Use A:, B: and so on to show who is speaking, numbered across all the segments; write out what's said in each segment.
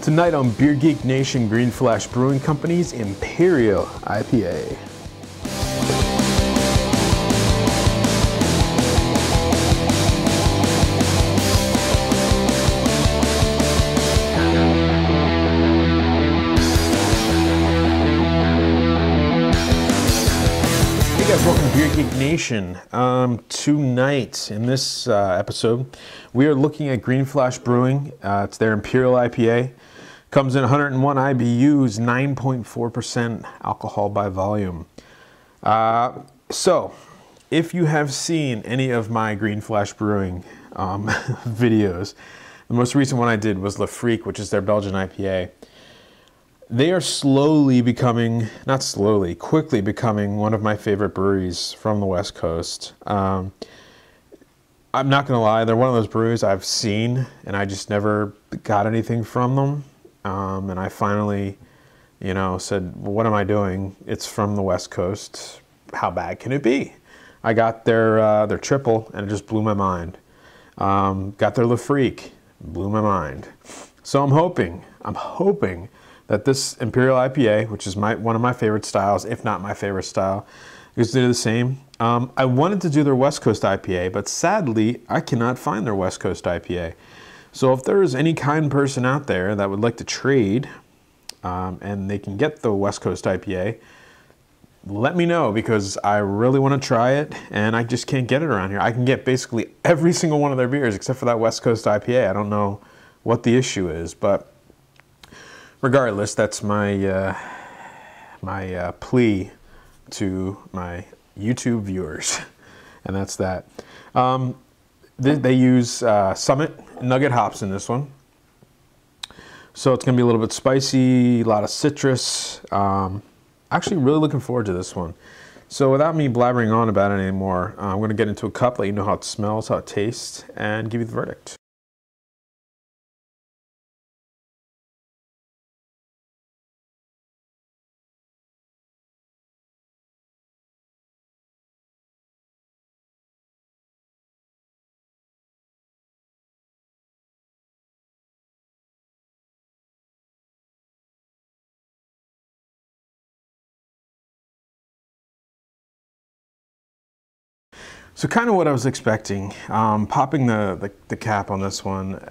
A: Tonight on Beer Geek Nation, Green Flash Brewing Company's Imperial IPA. Hey guys, welcome to Beer Geek Nation. Tonight in this episode, we are looking at Green Flash Brewing. It's their Imperial IPA. Comes in 101 IBUs, 9.4% alcohol by volume. So, if you have seen any of my Green Flash Brewing videos, the most recent one I did was Le Freak, which is their Belgian IPA. They are slowly becoming, not slowly, quickly becoming one of my favorite breweries from the West Coast. I'm not going to lie, they're one of those breweries I've seen, and I just never got anything from them. And I finally, said, well, what am I doing? It's from the West Coast. How bad can it be? I got their triple, and it just blew my mind. Got their Le Freak, blew my mind. So I'm hoping that this Imperial IPA, which is one of my favorite styles, if not my favorite style, is to do the same. I wanted to do their West Coast IPA, but sadly, I cannot find their West Coast IPA. So if there is any kind person out there that would like to trade and they can get the West Coast IPA, let me know, because I really want to try it and I just can't get it around here. I can get basically every single one of their beers except for that West Coast IPA. I don't know what the issue is, but regardless, that's my plea to my YouTube viewers, and that's that. They use Summit Nugget hops in this one, so it's going to be a little bit spicy, a lot of citrus. Actually, really looking forward to this one. So without me blabbering on about it anymore, I'm going to get into a cup, let you know how it smells, how it tastes, and give you the verdict. So kind of what I was expecting, popping the cap on this one,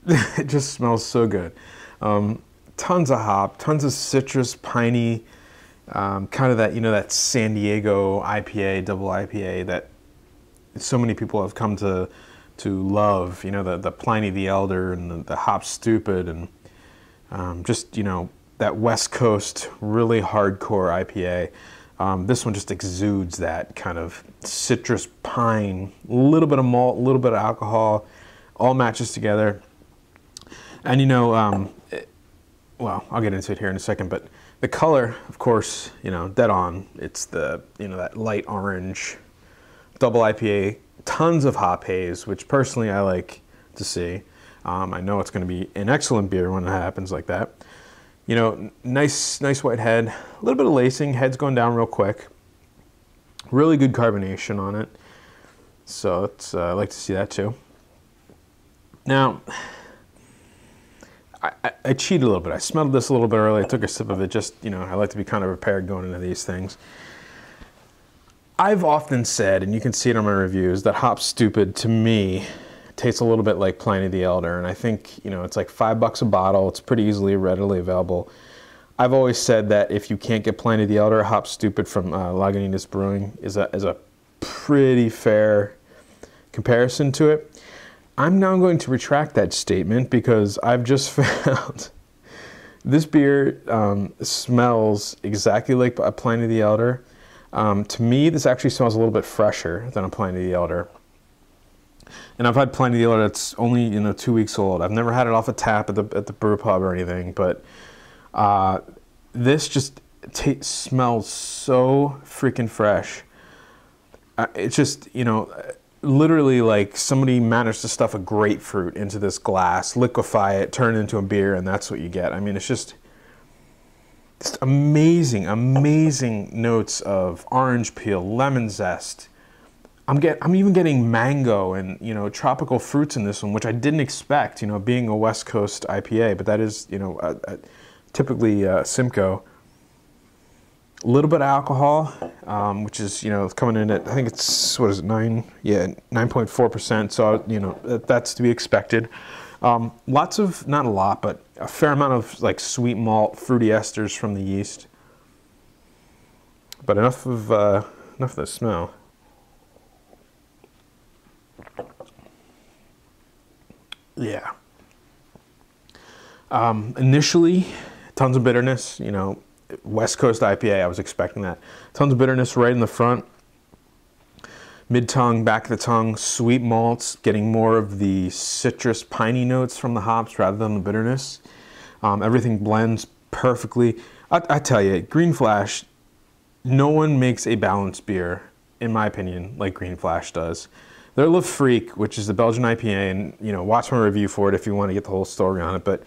A: it just smells so good. Tons of hop, tons of citrus, piney, kind of that, that San Diego IPA, double IPA that so many people have come to love, the Pliny the Elder and the Hop Stupid, and just, that West Coast really hardcore IPA. This one just exudes that kind of citrus pine, a little bit of malt, a little bit of alcohol, all matches together. And well, I'll get into it here in a second, but the color, of course, dead on. It's the, that light orange double IPA, tons of hop haze, which personally I like to see. I know it's going to be an excellent beer when it happens like that. Nice white head, a little bit of lacing, head's going down real quick. Really good carbonation on it. So it's, I like to see that too. Now, I cheated a little bit. I smelled this a little bit early. I took a sip of it just, I like to be kind of prepared going into these things. I've often said, and you can see it on my reviews, that Hop Stupid to me tastes a little bit like Pliny the Elder, and I think, it's like $5 a bottle. It's pretty readily available. I've always said that if you can't get Pliny the Elder, Hop Stupid from Lagunitas Brewing is a pretty fair comparison to it. I'm now going to retract that statement because I've just found this beer smells exactly like a Pliny the Elder. To me, this actually smells a little bit fresher than a Pliny the Elder. And I've had Pliny the Elder that's only 2 weeks old. I've never had it off a tap at the brew pub or anything, but this just smells so freaking fresh. It's just literally like somebody managed to stuff a grapefruit into this glass, liquefy it, turn it into a beer, and that's what you get. I mean, it's just amazing notes of orange peel, lemon zest, I'm even getting mango and, you know, tropical fruits in this one, which I didn't expect, you know, being a West Coast IPA, but that is, you know, typically Simcoe. A little bit of alcohol, which is, you know, coming in at, I think it's, what is it, 9.4%. So, you know, that's to be expected. Lots of, not a lot, but a fair amount of like sweet malt, fruity esters from the yeast. But enough of the smell. Yeah. Initially, tons of bitterness, you know, West Coast IPA, I was expecting that. Tons of bitterness right in the front. Mid-tongue, back of the tongue, sweet malts, getting more of the citrus, piney notes from the hops rather than the bitterness. Everything blends perfectly. I tell you, Green Flash, no one makes a balanced beer, in my opinion, like Green Flash does. They're Le Freak, which is the Belgian IPA, and, you know, watch my review for it if you want to get the whole story on it, but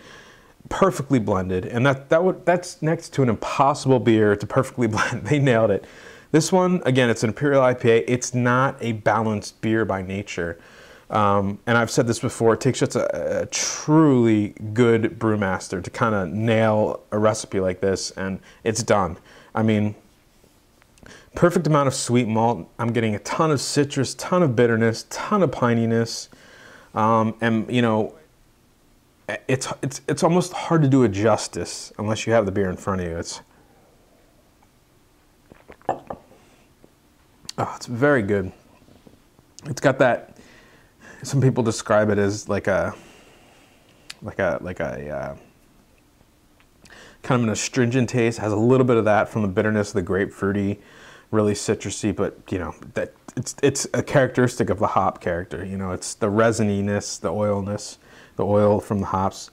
A: perfectly blended, and that's next to an impossible beer to perfectly blend. They nailed it. This one, again, it's an Imperial IPA. It's not a balanced beer by nature, and I've said this before. It takes just a truly good brewmaster to kind of nail a recipe like this, and it's done. I mean, perfect amount of sweet malt. I'm getting a ton of citrus, ton of bitterness, ton of pininess, and, you know, it's almost hard to do it justice unless you have the beer in front of you. It's very good. It's got that, some people describe it as like a kind of an astringent taste. Has a little bit of that from the bitterness of the grapefruity, really citrusy, but, you know, that it's a characteristic of the hop character. You know, it's the resininess, the oilness, the oil from the hops.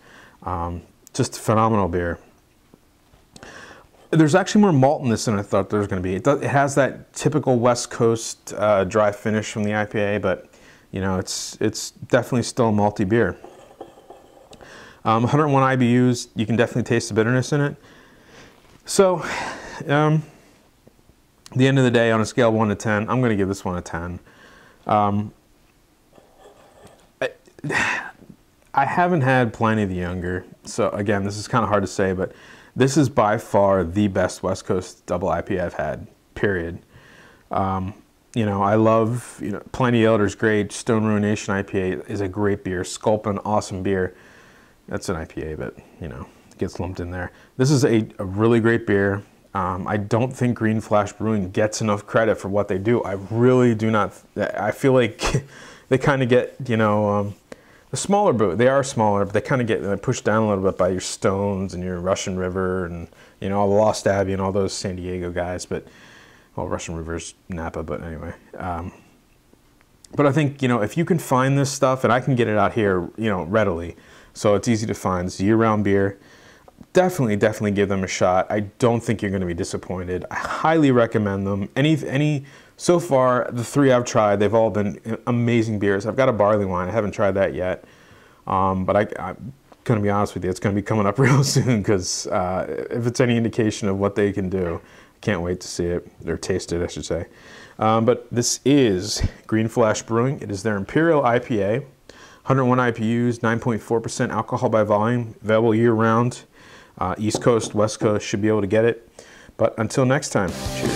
A: Just a phenomenal beer. There's actually more malt in this than I thought there was going to be. It has that typical West Coast dry finish from the IPA, but, you know, it's definitely still a malty beer. 101 IBUs, you can definitely taste the bitterness in it. So, the end of the day, on a scale of 1 to 10, I'm going to give this one a 10. I haven't had Pliny the Younger, so again, this is kind of hard to say, but this is by far the best West Coast double IPA I've had, period. You know, I love, you know, Pliny the Elder's great, Stone Ruination IPA is a great beer, Sculpin, awesome beer. That's an IPA, but, you know, it gets lumped in there. This is a really great beer. I don't think Green Flash Brewing gets enough credit for what they do. I really do not. I feel like they kind of get, you know, the smaller brew. They are smaller, but they kind of get pushed down a little bit by your Stones and your Russian River and, you know, all the Lost Abbey and all those San Diego guys. But, well, Russian River's Napa, but anyway. But I think, you know, if you can find this stuff, and I can get it out here, you know, readily, so it's easy to find. It's a year-round beer. Definitely give them a shot. I don't think you're going to be disappointed. I highly recommend them. So far, the 3 I've tried, they've all been amazing beers. I've got a barley wine. I haven't tried that yet. But I'm going to be honest with you, it's going to be coming up real soon because if it's any indication of what they can do, I can't wait to see it, or taste it, I should say. But this is Green Flash Brewing. It is their Imperial IPA, 101 IPUs, 9.4% alcohol by volume, available year-round. East Coast, West Coast should be able to get it. But until next time, cheers.